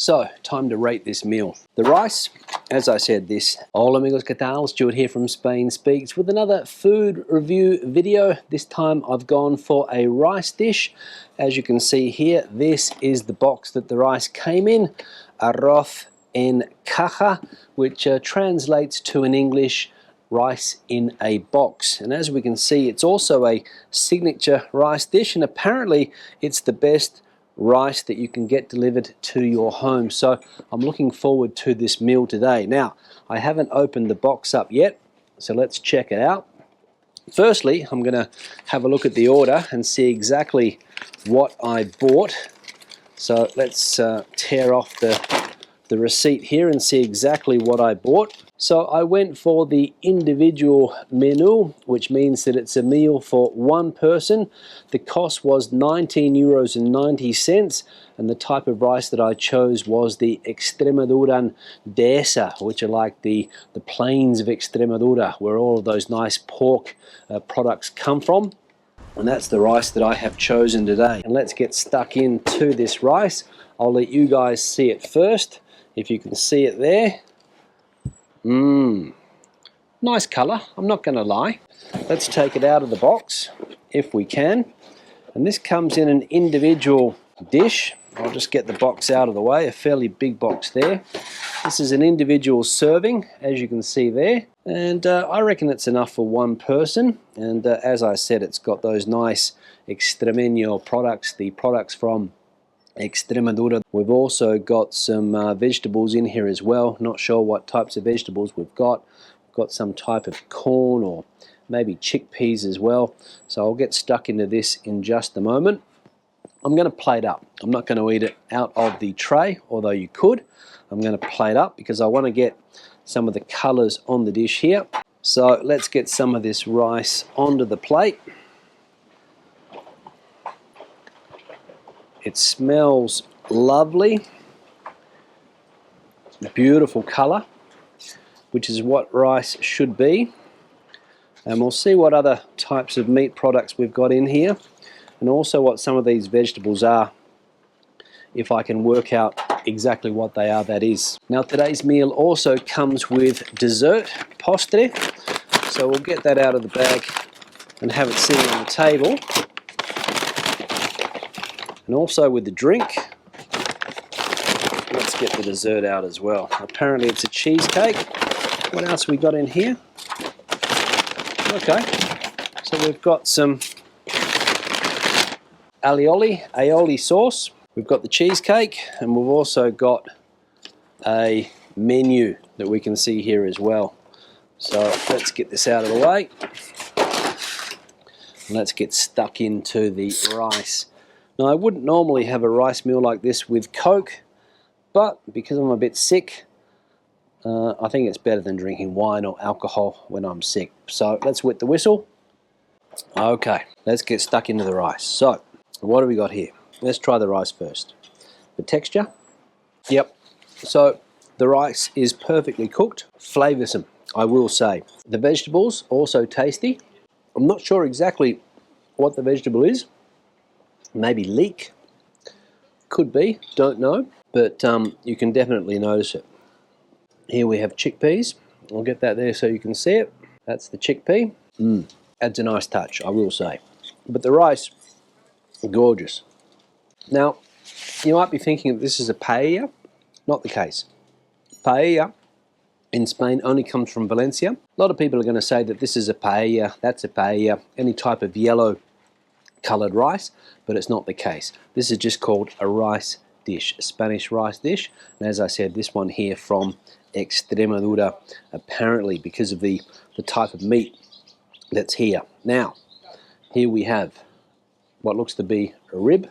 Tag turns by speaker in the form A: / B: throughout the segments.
A: So, time to rate this meal. The rice, as I said, this Hola amigos, ¿qué tal? Stuart here from Spain Speaks with another food review video. This time I've gone for a rice dish. As you can see here, this is the box that the rice came in. Arroz en caja, which translates to in English, rice in a box. And as we can see, it's also a signature rice dish, and apparently it's the best rice that you can get delivered to your home. So I'm looking forward to this meal today. Now, I haven't opened the box up yet, so let's check it out. Firstly, I'm going to have a look at the order and see exactly what I bought. So let's tear off the receipt here and see exactly what I bought. So I went for the individual menu, which means that it's a meal for one person. The cost was €19.90, and the type of rice that I chose was the Extremadura dehesa, which are like the plains of Extremadura, where all of those nice pork products come from. And that's the rice that I have chosen today. And let's get stuck into this rice. I'll let you guys see it first. If you can see it there. Nice colour, I'm not going to lie. Let's take it out of the box if we can. And this comes in an individual dish. I'll just get the box out of the way, a fairly big box there. This is an individual serving, as you can see there. And I reckon it's enough for one person. And as I said, it's got those nice Extremeño products, the products from Extremadura. We've also got some vegetables in here as well. Not sure what types of vegetables we've got. We've got some type of corn or maybe chickpeas as well. So I'll get stuck into this in just a moment. I'm going to plate up. I'm not going to eat it out of the tray, although you could. I'm going to plate up because I want to get some of the colors on the dish here. So let's get some of this rice onto the plate. It smells lovely, beautiful colour, which is what rice should be. And we'll see what other types of meat products we've got in here, and also what some of these vegetables are, if I can work out exactly what they are, that is. Now, today's meal also comes with dessert, postre, so we'll get that out of the bag and have it sitting on the table. And also with the drink, let's get the dessert out as well. Apparently it's a cheesecake. What else we got in here? Okay, so we've got some aioli sauce. We've got the cheesecake, and we've also got a menu that we can see here as well. So let's get this out of the way. And let's get stuck into the rice. Now, I wouldn't normally have a rice meal like this with Coke, but because I'm a bit sick, I think it's better than drinking wine or alcohol when I'm sick. So let's wet the whistle. Okay, let's get stuck into the rice. So, what do we got here? Let's try the rice first. The texture, yep. So the rice is perfectly cooked, flavoursome, I will say. The vegetables, also tasty. I'm not sure exactly what the vegetable is. Maybe leek, could be, don't know, but you can definitely notice it. Here we have chickpeas. I'll get that there so you can see it. That's the chickpea. Adds a nice touch, I will say. But the rice, gorgeous. Now, you might be thinking that this is a paella. Not the case. Paella in Spain only comes from Valencia. A lot of people are going to say that this is a paella, that's a paella, any type of yellow coloured rice, but it's not the case. This is just called a rice dish, a Spanish rice dish. And as I said, this one here from Extremadura, apparently because of the type of meat that's here. Now, here we have what looks to be a rib.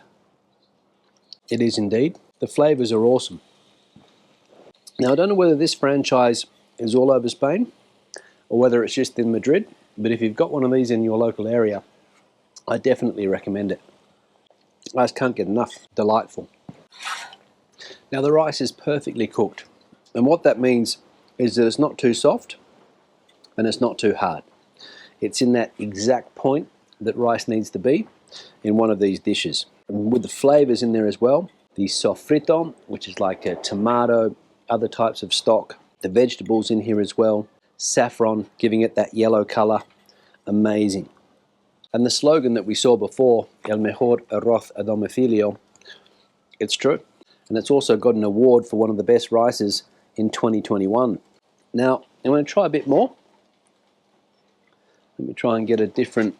A: It is indeed. The flavours are awesome. Now, I don't know whether this franchise is all over Spain or whether it's just in Madrid, but if you've got one of these in your local area, I definitely recommend it. I just can't get enough. Delightful. Now, the rice is perfectly cooked, and what that means is that it's not too soft and it's not too hard. It's in that exact point that rice needs to be in one of these dishes. And with the flavours in there as well, the sofrito, which is like a tomato, other types of stock, the vegetables in here as well, saffron, giving it that yellow color. Amazing. And the slogan that we saw before, El Mejor Arroz a Domicilio, it's true. And it's also got an award for one of the best rices in 2021. Now, I'm going to try a bit more. Let me try and get a different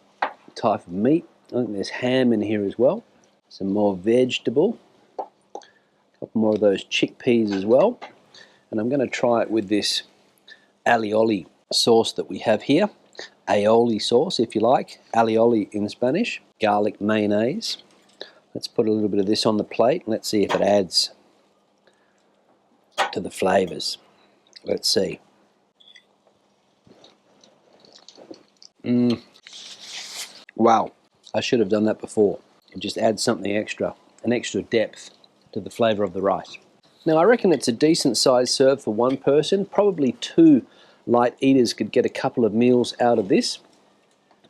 A: type of meat. I think there's ham in here as well. Some more vegetable. A couple more of those chickpeas as well. And I'm going to try it with this alioli sauce that we have here. Aioli sauce, if you like. Alioli in Spanish. Garlic mayonnaise. Let's put a little bit of this on the plate. Let's see if it adds to the flavors. Let's see. Wow, I should have done that before. It just adds something extra, an extra depth to the flavor of the rice. Now I reckon it's a decent size serve for one person. Probably two light eaters could get a couple of meals out of this,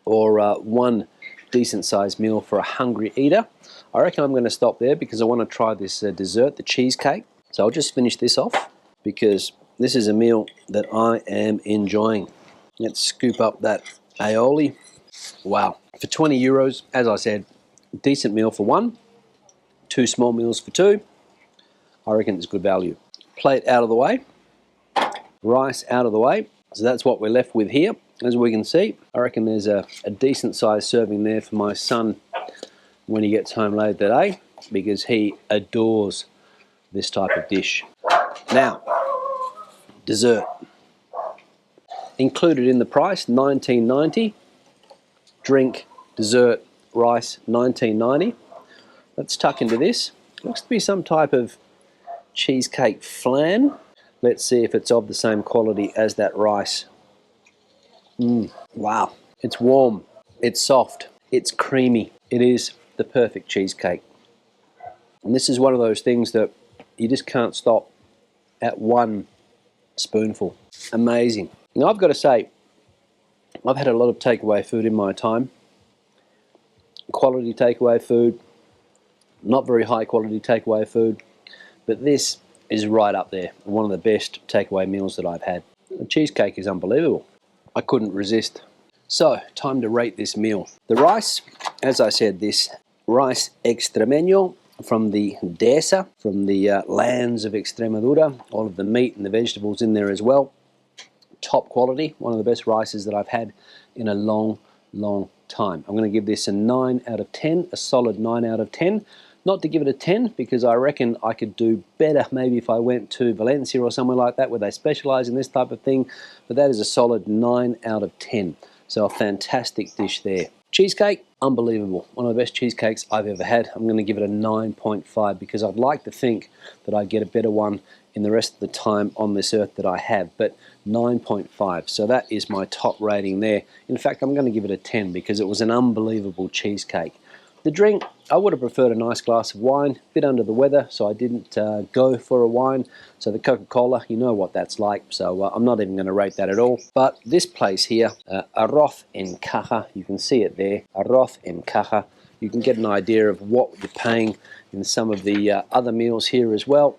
A: or one decent sized meal for a hungry eater. I reckon I'm going to stop there because I want to try this dessert, the cheesecake. So I'll just finish this off because this is a meal that I am enjoying. Let's scoop up that aioli. Wow, for 20 euros, as I said, decent meal for one, two small meals for two. I reckon it's good value. Plate out of the way, rice out of the way. So that's what we're left with here. As we can see, I reckon there's a decent sized serving there for my son when he gets home later today, because he adores this type of dish. Now, dessert. Included in the price, $19.90. Drink, dessert, rice, $19.90. Let's tuck into this. Looks to be some type of cheesecake flan. Let's see if it's of the same quality as that rice. Wow, it's warm, it's soft, it's creamy. It is the perfect cheesecake. And this is one of those things that you just can't stop at one spoonful. Amazing. Now I've got to say, I've had a lot of takeaway food in my time. Quality takeaway food, not very high quality takeaway food, but this is right up there. One of the best takeaway meals that I've had. The cheesecake is unbelievable. I couldn't resist. So, time to rate this meal. The rice, as I said, this rice extremeño from the Dehesa, from the lands of Extremadura. All of the meat and the vegetables in there as well. Top quality, one of the best rices that I've had in a long, long time. I'm going to give this a 9 out of 10, a solid 9 out of 10. Not to give it a 10 because I reckon I could do better maybe if I went to Valencia or somewhere like that where they specialize in this type of thing, but that is a solid 9 out of 10. So a fantastic dish there. Cheesecake, unbelievable. One of the best cheesecakes I've ever had. I'm going to give it a 9.5 because I'd like to think that I get a better one in the rest of the time on this earth that I have, but 9.5. So that is my top rating there. In fact, I'm going to give it a 10 because it was an unbelievable cheesecake. The drink, I would have preferred a nice glass of wine, a bit under the weather, so I didn't go for a wine. So the Coca-Cola, you know what that's like, so I'm not even going to rate that at all. But this place here, arroz en caja, you can see it there, arroz en caja. You can get an idea of what you're paying in some of the other meals here as well.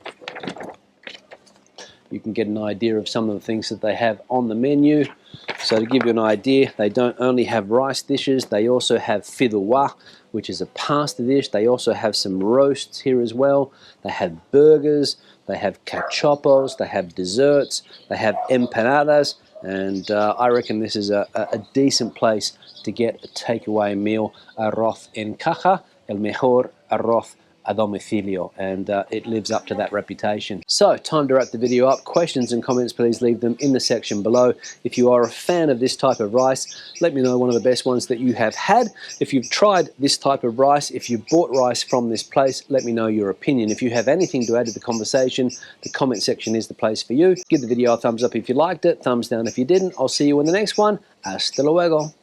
A: You can get an idea of some of the things that they have on the menu. So to give you an idea, they don't only have rice dishes, they also have fideuà, which is a pasta dish. They also have some roasts here as well. They have burgers, they have cachopos, they have desserts, they have empanadas, and I reckon this is a decent place to get a takeaway meal. Arroz en caja, el mejor arroz a domicilio, and it lives up to that reputation. So, time to wrap the video up. Questions and comments, please leave them in the section below. If you are a fan of this type of rice, let me know one of the best ones that you have had. If you've tried this type of rice, if you've bought rice from this place, let me know your opinion. If you have anything to add to the conversation, the comment section is the place for you. Give the video a thumbs up if you liked it, thumbs down if you didn't. I'll see you in the next one. Hasta luego.